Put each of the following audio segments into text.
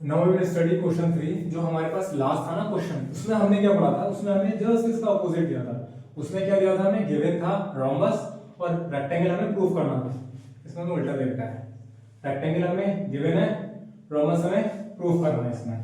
Now we will study question 3। जो हमारे पास last था ना क्वेश्चन, उसमें हमने क्या पढ़ा था, उसमें हमने जस्ट इसका ऑपोजिट दिया था। उसमें क्या दिया था हमें, गिवन था रोम्बस और रेक्टेंगल हमें प्रूव करना था। इसमें हमें उल्टा दे रखा है, रेक्टेंगल हमें गिवन है, रोम्बस हमें प्रूव करना है इसमें।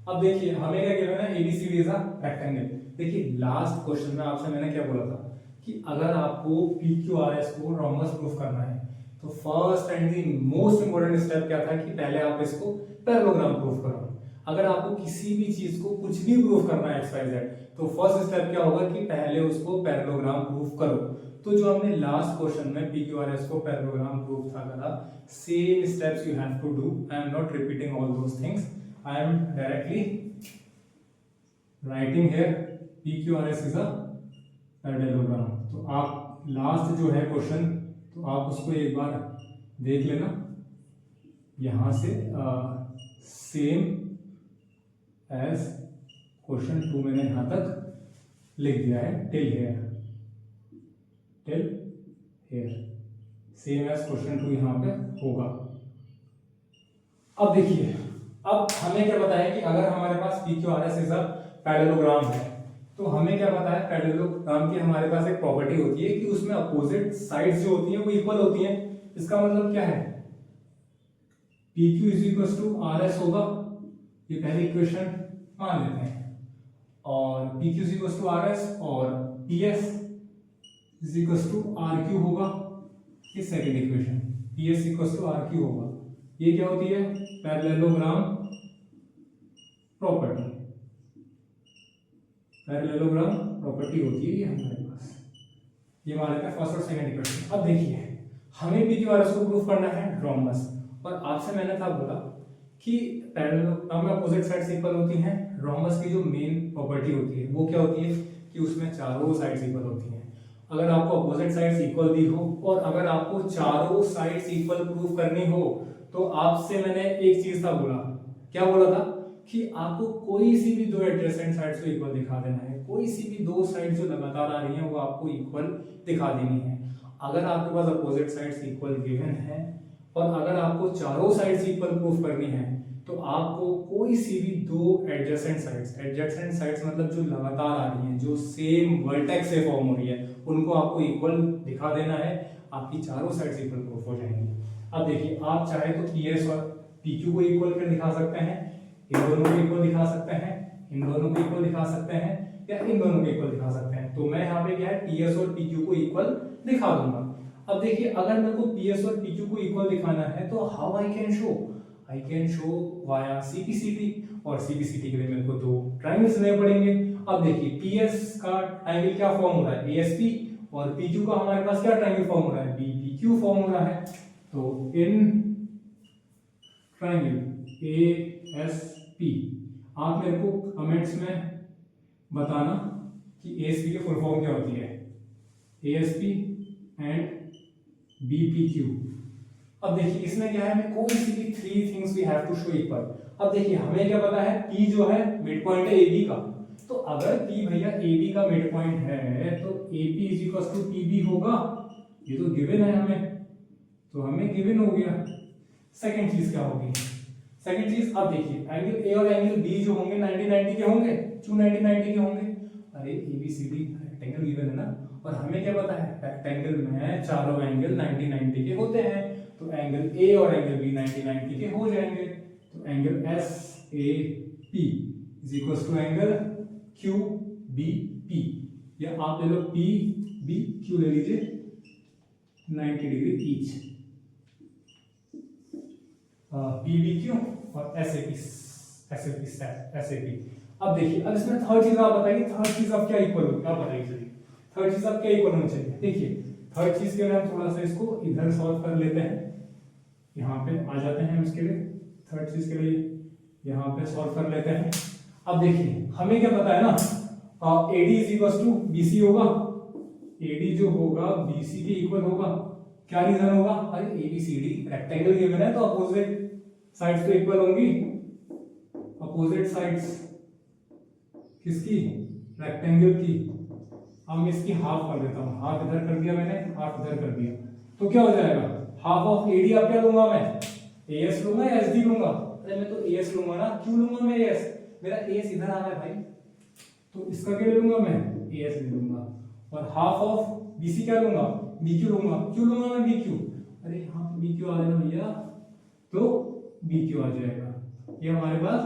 अब देखिए हमें क्या गिवन है, एबीसीडी इज अ रेक्टेंगल। देखिए लास्ट क्वेश्चन में आपसे मैंने क्या बोला था कि अगर आपको पीक्यूआरएस को रोम्बस प्रूव करना है तो first and the most important step क्या था कि पहले आप इसको पैरेललोग्राम प्रूफ करो। अगर आपको किसी भी चीज को कुछ भी प्रूफ करना है एक्स वाई जेड, तो फर्स्ट स्टेप क्या होगा कि पहले उसको पैरेललोग्राम प्रूफ करो। तो जो हमने लास्ट क्वेश्चन में पीक्यूआरएस को पैरेललोग्राम प्रूफ था करा, same steps you have to do. I am not repeating all those things, I am directly writing here PQRS is a parallelogram. तो आप लास्ट जो है क्वेश्चन, तो आप उसको एक बार देख लेना यहां से। सेम एज क्वेश्चन 2 मैंने यहां तक लिख दिया है, till here, till here, same as question 2 यहां पे होगा। अब देखिए, अब हमें क्या पता है कि अगर हमारे पास पीक्यूआरएस इज अ पैरेललोग्राम है, तो हमें क्या पता है, पैरेललोग्राम की हमारे पास एक प्रॉपर्टी होती है कि उसमें अपोजिट साइड्स जो होती हैं वो इक्वल होती हैं। इसका मतलब क्या है, PQ is equal to RS होगा, ये पहली इक्वेशन मान लेते हैं, और PQ is equal to RS और PS is equal to RQ होगा, ये second equation, PS equal to RQ होगा। ये क्या होती है, पैरेललोग्राम प्रॉपर्टी, पैरेललोग्राम प्रॉपर्टी होती है ये हमारे पास। ये मान लेते हैं फर्स्ट और सेकंड इक्वेशन। अब देखिए हमें पीक्यूआरएस को प्रूफ करना है रोम्बस, और आपसे मैंने था बोला कि पैरेललोग्राम में अपोजिट साइड्स इक्वल होती हैं। रोम्बस की जो मेन प्रॉपर्टी होती है वो क्या होती है कि उसमें चारों साइड्स इक्वल होती हैं। अगर आपको अपोजिट साइड्स इक्वल दी हो और अगर आपको चारों साइड्स इक्वल प्रूफ करनी हो, तो आपसे मैंने एक चीज था बोला, क्या बोला था कि आपको कोई सी भी दो एडजेसेंट साइड्स को इक्वल दिखा देना है। कोई सी भी दो साइड जो लगातार आ रही हैं वो आपको इक्वल दिखा देनी है। अगर आपके पास अपोजिट साइड्स इक्वल गिवन है और अगर आपको चारों साइड्स इक्वल प्रूफ करनी है, तो आपको कोई सी भी दो एडजेसेंट साइड्स मतलब जो लगातार आ रही हैं, जो सेम वर्टेक्स से फॉर्म हो रही है, उनको आपको इक्वल दिखा देना है। आपकी चारों साइड्स इक्वल प्रूफ हो जाएंगी। अब देखिए आप चाहे तो PS और PQ को इक्वल कर दिखा सकते हैं, इन दोनों को इक्वल दिखा सकते हैं, इन दोनों को इक्वल दिखा सकते हैं, या इन दोनों को इक्वल दिखा सकते हैं। तो मैं यहाँ पे क्या है, PS और PQ को इक्वल दिखा दूंगा। अब देखिए अगर मेरे को PS और PQ को इक्वल दिखाना है तो how I can show via CPCT, और CPCT के लिए मेरे को दो ट्रायंगल्स लेने पड़ेंगे। अब देखिए PS का ट्रायंगल क्या फॉर्म हो रहा है, ASP, और PQ का हमारे पास क्या ट्रायंगल फॉर्म हो रहा है, BPQ फॉर्म हो रहा है। तो इन ट्रायंगल ASP आप मेरे को कमेंट्स में बताना कि ASP की फुल फॉर्म क्या होती है, ASP एंड BPQ। अब देखिए इसमें क्या है, हमें कोई सी भी three things we have to show equal. अब देखिए हमें क्या पता है, P जो है मिड पॉइंट है AB का, तो अगर P भैया AB का मिड पॉइंट है तो AP is equal to PB होगा। ये तो गिवन है हमें, तो हमें गिवन हो गया। सेकंड चीज क्या होगी, सेकंड चीज, अब देखिए एंगल A और एंगल B जो होंगे 90-90 के होंगे, 290-90 के होंगे। अरे ABCD रेक्टेंगल गिवन है ना, और हमें क्या पता है, रेक्टेंगल में चारों एंगल 90-90 के होते हैं, तो एंगल A और एंगल B 90-90 के हो जाएंगे। तो angle SAP is equal to angle QBP, या आप ले लो PBQ ले लीजिए 90 डिग्री ईच, PBQ और SAP। अब देखिए अब इसमें थर्ड चीज आप बताइए, थर्ड चीज अब क्या इक्वल होगी, आप बताइए चलिए थर्ड चीज अब क्या इक्वल होना चाहिए। देखिए थर्ड चीज के लिए हम थोड़ा सा इसको इधर सॉल्व कर लेते हैं, यहाँ पे आ जाते हैं हम इसके लिए, थर्ड चीज के लिए यहाँ पे सॉल्व कर लेते हैं। अब देखिए हमें क्या पता है ना, AD is equal to BC होगा, AD जो होगा BC के इक्वल होगा। क्या रीजन होगा, अरे ABCD रेक्टेंगल गिवन है तो अपोजिट साइड्स तो इक्वल होंगी। अपोजिट साइड्स किसकी, रेक्टेंगल की। अब मैं इसकी हाफ कर देता हूं, हाफ इधर कर दिया मैंने, हाफ इधर कर दिया, तो क्या हो जाएगा, हाफ ऑफ AD अब क्या लूंगा मैं, AS लूंगा या SD लूंगा, अरे मैं तो एस लूंगा ना, क्यों लूंगा मैं एस, मेरा एस इधर आ रहा है भाई, तो इसका क्या ले लूंगा मैं, एस ले लूंगा। और हाफ ऑफ बीसी क्या लूंगा, बीक्यू लूंगा। क्यों लूंगा मैं बीक्यू, अरे यहाँ पे बीक्यू आ जाएगा भैया, तो बीक्यू आ जाएगा। ये हमारे पास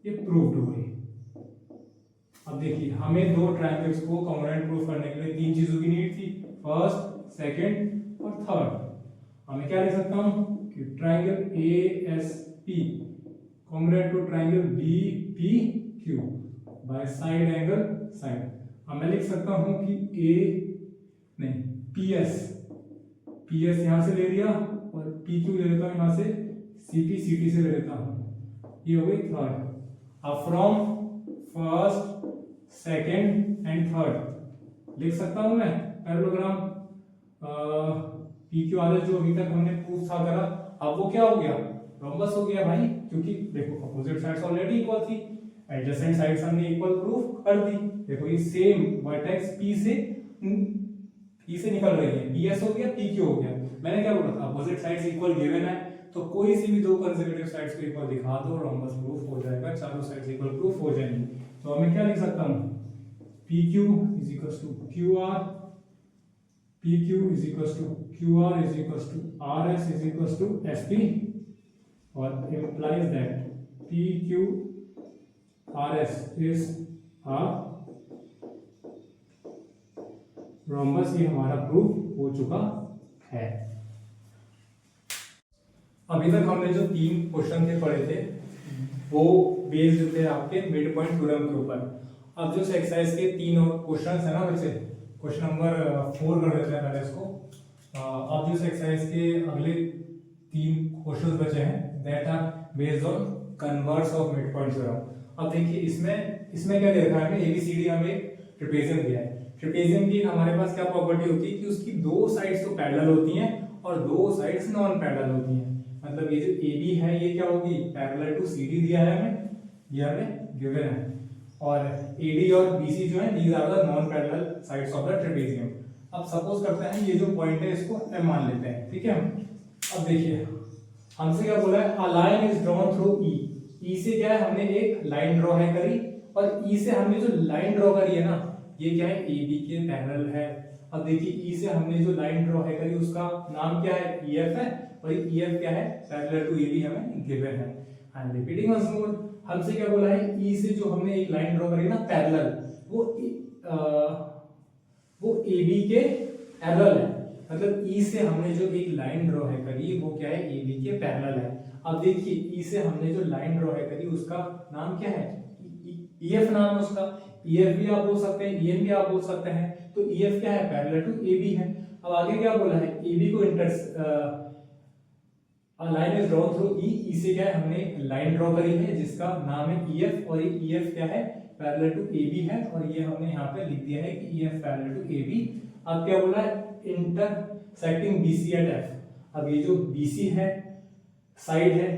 ये प्रूव्ड हो गई। अब देखिए हमें दो ट्रायंगल्स को कॉन्ग्रुएंट प्रूफ करने के लिए तीन चीजों की नीड थी, फर्स्ट, सेकंड और थर्ड। हमें क्या लिख सकता हूं कि triangle A S P congruent to triangle B P Q by side angle side. अब मैं लिख सकता हूं कि ए नहीं पी एस यहां से ले लिया और पी क्यू ले लेता हूं यहां से, सी टी से ले लेता हूं। ये हो गई थर्ड। अब from first, second and third लिख सकता हूं मैं पैरेललोग्राम पी क्यू आर जो अभी तक हमने प्रूफ था करा, अब वो क्या हो गया, रोम्बस हो गया भाई, क्योंकि देखो अपोजिट साइड्स ऑलरेडी इक्वल थी, एडजेसेंट साइड्स हमने इक्वल प्रूफ कर दी। देखो ये सेम वर्टेक्स पी से निकल रही है, बी एस हो गया, पी क्यू हो गया। मैंने क्या बोला था, अपोजिट साइड्स इक्वल गिवन है, तो कोई सी भी दो कंसेक्यूटिव साइड्स को इक्वल दिखा दो, रोम्बस प्रूफ हो जाएगा, चारों साइड्स इक्वल प्रूफ हो जाएंगी। तो मैं क्या लिख सकता हूं, P Q is equals to Q R, P Q is equals to Q R is equals to R S is equals to S P, और implies that PQ RS is a rhombus। ये हमारा proof हो चुका है। अभी तक हमने जो तीन क्वेश्चन थे पढ़े थे वो बेस्ड थे आपके मिड पॉइंट थ्योरम के ऊपर। अब जो एक्सरसाइज के तीन और क्वेश्चन है ना बच्चे, क्वेश्चन नंबर 4 कर देते हैं पहले इसको। अब जो एक्सरसाइज के अगले तीन क्वेश्चन बचे हैं that are based on converse of midpoint theorem। अब देखिए इसमें क्या दे रखा है, ABCD हमें ट्रेपेजियम दिया है। ट्रेपेजियम की हमारे पास क्या प्रॉपर्टी होती है कि उसकी दो साइड्स तो पैरेलल होती हैं और दो साइड्स नॉन पैरेलल होती हैं। मतलब ये जो AB है ये क्या होगी, पैरेलल टू CD दिया है हमें, ये हमें गिवन है, और AD और BC जो है these are the non parallel sides of the trapezium. अब सपोज करते हैं ये जो पॉइंट है इसको M मान लेते हैं, ठीक है। अब देखिए हमसे क्या बोला है, a line is drawn through E. E से क्या है, हमने एक लाइन ड्रॉ है करी, और ई से हमने जो लाइन ड्रॉ करी है ना ये क्या है, ए बी के पैरेलल है। अब देखिए ई से हमने जो लाइन ड्रॉ है करी उसका नाम क्या है, ई एफ है, और ई एफ क्या है, पैरेलल टू ए बी हमें गिवन है। एंड रिपीटिंग वंस मोर, हमसे क्या बोला है, ई से जो हमने एक लाइन ड्रॉ करी ना पैरेलल, वो ए बी के पैरेलल है। मतलब ई से हमने जो एक लाइन ड्रॉ है करी वो क्या है, ए बी के पैरेलल है। अब देखिए ई से हमने जो लाइन ड्रॉ है करी उसका नाम क्या है, ई एफ नाम है उसका। ई एफ भी आप बोल सकते हैं, ई एन भी आप बोल सकते हैं। तो ई एफ क्या है, पैरेलल टू ए बी है। अब आगे क्या बोला है, ए बी को line is drawn through E. E से क्या है, हमने लाइन ड्रॉ करी है जिसका नाम है ई एफ, और ये ई एफ क्या है, पैरेलल टू ए बी है, और ये हमने यहाँ पे लिख दिया है कि E F parallel to A B. अब क्या बोला है, इंटरसेक्टिंग BC एट F। अब ये जो BC है साइड है,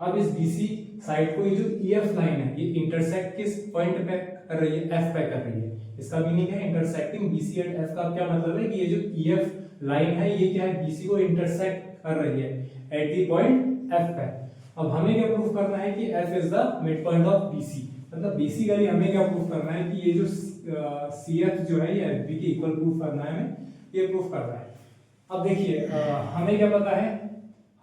अब इस BC साइड को ये जो EF लाइन है ये इंटरसेक्ट किस पॉइंट पे कर रही है, F पे कर रही है। इसका मीनिंग है इंटरसेक्टिंग BC एट F का क्या मतलब है कि ये जो EF लाइन है ये क्या है, BC को इंटरसेक्ट कर रही है एट द पॉइंट F पे। अब हमें क्या प्रूफ करना है कि F is the mid point of BC। मतलब बेसिकली हमें क्या प्रूफ करना है कि ये जो CF जो है ये FB के इक्वल प्रूफ करना है, हमें ये प्रूफ करना है। अब देखिए हमें क्या पता है,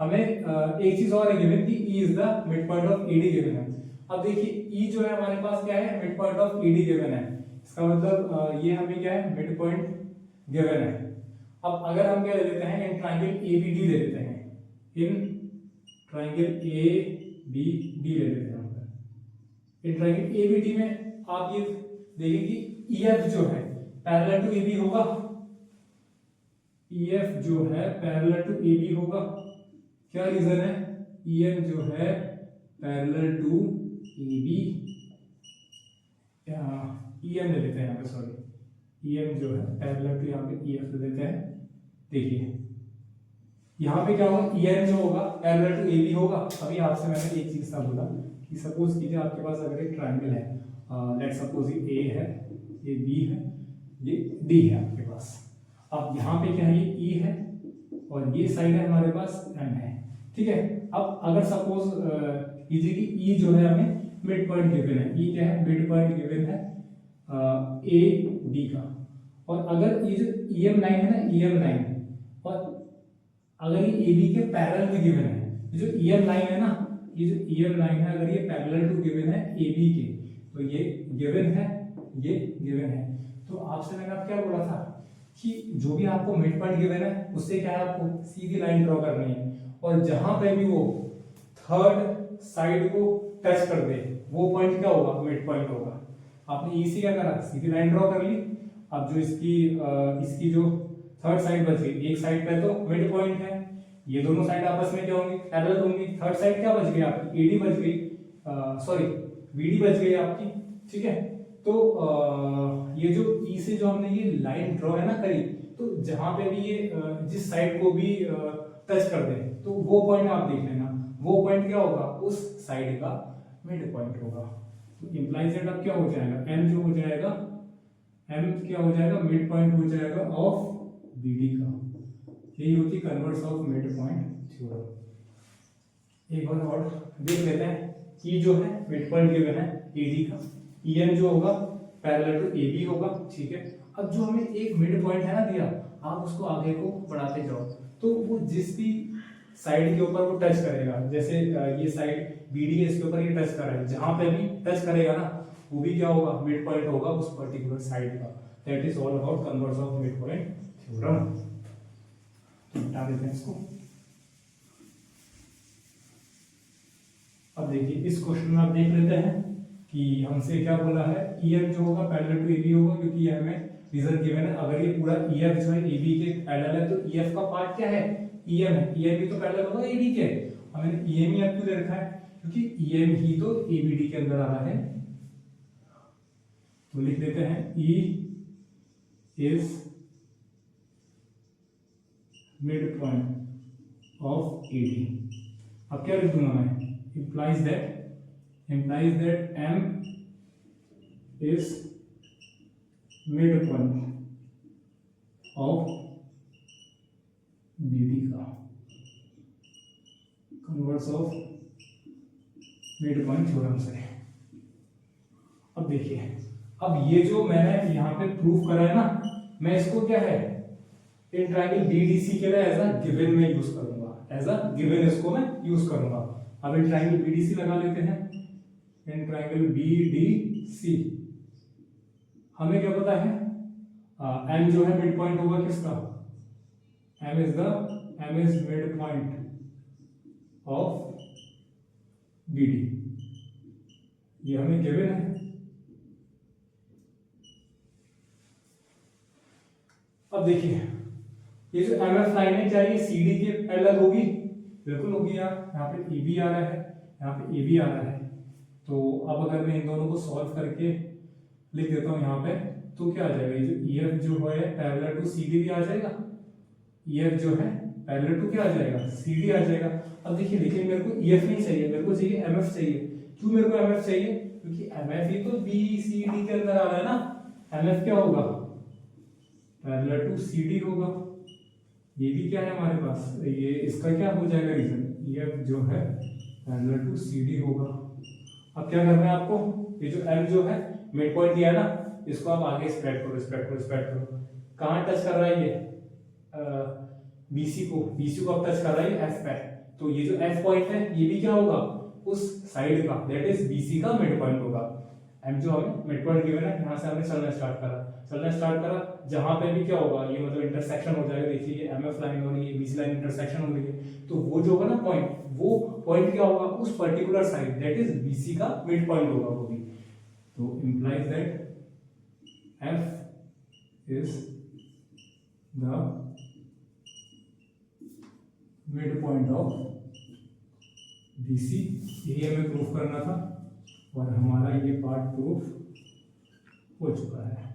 हमें एक चीज और है गिवन कि E is the mid point of AD given है। अब देखिए E जो है हमारे पास क्या है, mid point of AD given है। इसका मतलब ये हमें क्या है, मिड पॉइंट गिवन है। अब अगर हम क्या ले लेते हैं, इन ट्रायंगल ABD ले लेते हैं, इन ट्रायंगल ABD ले लेते हैं। इन ट्रायंगल ABD में आप ये देखिए कि EF जो है पैरेलल टू AB होगा, EF जो है पैरेलल टू AB होगा। क्या रीजन है, EM जो है पैरेलल टू AB, EM ले लेते हैं यहाँ पे, सॉरी EM जो है पैरेलल टू यहाँ पे EF ले लेते हैं। देखिए यहाँ पे क्या होगा, EM जो होगा पैरेलल टू AB होगा। अभी आपसे मैंने एक चीज सा बोला कि सपोज कीजिए आपके पास अगर एक ट्रायंगल है, लेट सपोज ये A है, ये B है, ये D है आपके पास। अब यहाँ पे क्या है, ये E है और ये साइड है हमारे पास M है, ठीक है। अब अगर सपोज कीजिए कि ई जो है हमें मिड पॉइंट गिवन है, ई क्या है, मिड पॉइंट गिवन है ए बी का, और अगर ये जो ई एम लाइन है ना, ई एम लाइन, और अगर ये ए बी के पैरेलल भी गिवन है, ये जो ई एम लाइन है ना, ये जो ई एम लाइन है अगर ये पैरेलल टू गिवन है ए बी के, तो ये गिवन है, ये गिवन है। तो आपसे मैंने अब क्या बोला था कि जो भी आपको मिड पॉइंट गिवन है उससे क्या है, आपको सीधी लाइन ड्रॉ करनी है, और जहां पे भी वो थर्ड साइड को टच कर दे वो पॉइंट क्या होगा, मिड पॉइंट होगा। आपने ई से क्या करा, सीधी लाइन ड्रॉ कर ली। अब जो इसकी जो थर्ड साइड बच गई, एक साइड पे तो मिड पॉइंट है, ये दोनों साइड आपस में क्या होंगी, पैरेलल होंगी। थर्ड साइड क्या बच गई आपकी, एडी बच गई, सॉरी बीडी बच गई आपकी, ठीक है। तो ये जो ई से जो हमने ये लाइन ड्रॉ है ना करी, तो जहां पे भी ये जिस साइड को भी टच कर दे तो वो पॉइंट आप देख लेना, वो पॉइंट क्या होगा, उस साइड का मिड पॉइंट होगा। तो इंप्लाइज दैट अब क्या हो जाएगा, एम जो हो जाएगा, एम क्या हो जाएगा, मिड पॉइंट हो जाएगा ऑफ बीडी का। यही होती converse of mid point theorem. एक बार और देख लेते हैं। ई जो है मिड पॉइंट गिवन है एडी का, ई एम जो होगा पैरेलल टू ए बी होगा, ठीक है। अब जो हमें एक मिड पॉइंट है ना दिया, आप उसको आगे को बढ़ाते जाओ, तो वो जिस भी साइड के ऊपर वो टच करेगा, जैसे ये साइड बीडी है इसके ऊपर ये टच कर रहा है, जहां पे भी टच करेगा ना वो भी क्या होगा, मिड पॉइंट होगा उस पर्टिकुलर साइड का। That is all about converse of mid point theorem. तो हटा देते हैं इसको। अब देखिए इस क्वेश्चन में आप देख लेते हैं कि हमसे क्या बोला है, ई एफ जो होगा पैरेलल टू ए बी होगा, क्योंकि ये हमें रीजन गिवन है। अगर ये पूरा ई एफ जो है ए बी के पैरेलल है तो ई एफ का पार्ट क्या है, ई एम है, ई एम भी तो पैरेलल होगा ए बी के। हमने ई एम ही क्यों दे रखा है, क्योंकि ई एम ही तो ए बी डी के अंदर आ रहा है। तो लिख देते हैं E is mid point of A D. अब क्या लिख दूंगा मैं, implies that M is midpoint of BD का, कन्वर्स ऑफ midpoint थ्योरम से। अब देखिए, अब ये जो मैंने यहाँ पे प्रूफ करा है ना, मैं इसको क्या है इन ट्रायंगल BDC के लिए एज अ गिवन में यूज करूंगा, एज अ गिवन इसको मैं यूज करूंगा। अब इन ट्रायंगल BDC लगा लेते हैं। इन ट्रायंगल BDC हमें क्या पता है, M जो है मिड पॉइंट होगा किसका, M is mid point of BD, ये हमें गिवन है। अब देखिए ये जो MF लाइन है क्या ये CD के पैरेलल होगी, बिल्कुल होगी यार। यहाँ पे ए बी आ रहा है, यहाँ पे ए बी आ रहा है। तो अब अगर मैं इन दोनों को सॉल्व करके लिख देता हूँ यहाँ पे, तो क्या आ जाएगा, ये जो ई एफ जो है पैरेलल टू सी डी भी आ जाएगा, ई एफ जो है पैरेलल टू क्या आ जाएगा, सी डी आ जाएगा। अब देखिए, लेकिन मेरे को ई एफ नहीं चाहिए, मेरे को चाहिए एम एफ चाहिए। क्यों मेरे को एम एफ चाहिए, क्योंकि एम एफ ही तो बी सी डी के अंदर आ रहा है ना। एम एफ क्या होगा, पैरेलल टू सी डी होगा। ये भी क्या है हमारे पास, ये इसका क्या हो जाएगा रीजन, ई एफ जो है पैरेलल टू सी डी होगा। अब क्या करना है आपको, ये जो एम जो है मिड पॉइंट दिया है ना, इसको आप आगे स्प्रेड करो, स्प्रेड करो, स्प्रेड करो। कहाँ टच कर रहा है ये, बीसी को आप टच कर रहा है एफ पे। तो ये जो एफ पॉइंट है ये भी क्या होगा, उस साइड का, दैट इज बीसी का मिड पॉइंट होगा। एम जो हमें मिड पॉइंट गिवन है, यहाँ से हमने चलना स्टार्ट करा, जहां पे भी क्या होगा, ये मतलब इंटरसेक्शन हो जाएगा। देखिए ये एमएफ लाइन और ये बीसी लाइन इंटरसेक्शन हो रही है, तो वो जो होगा ना पॉइंट, वो पॉइंट क्या होगा, उस particular side that is BC का मिड पॉइंट होगा वो भी। तो implies that F is the mid point of BC. यही हमें प्रूफ करना था और हमारा ये पार्ट प्रूफ हो चुका है।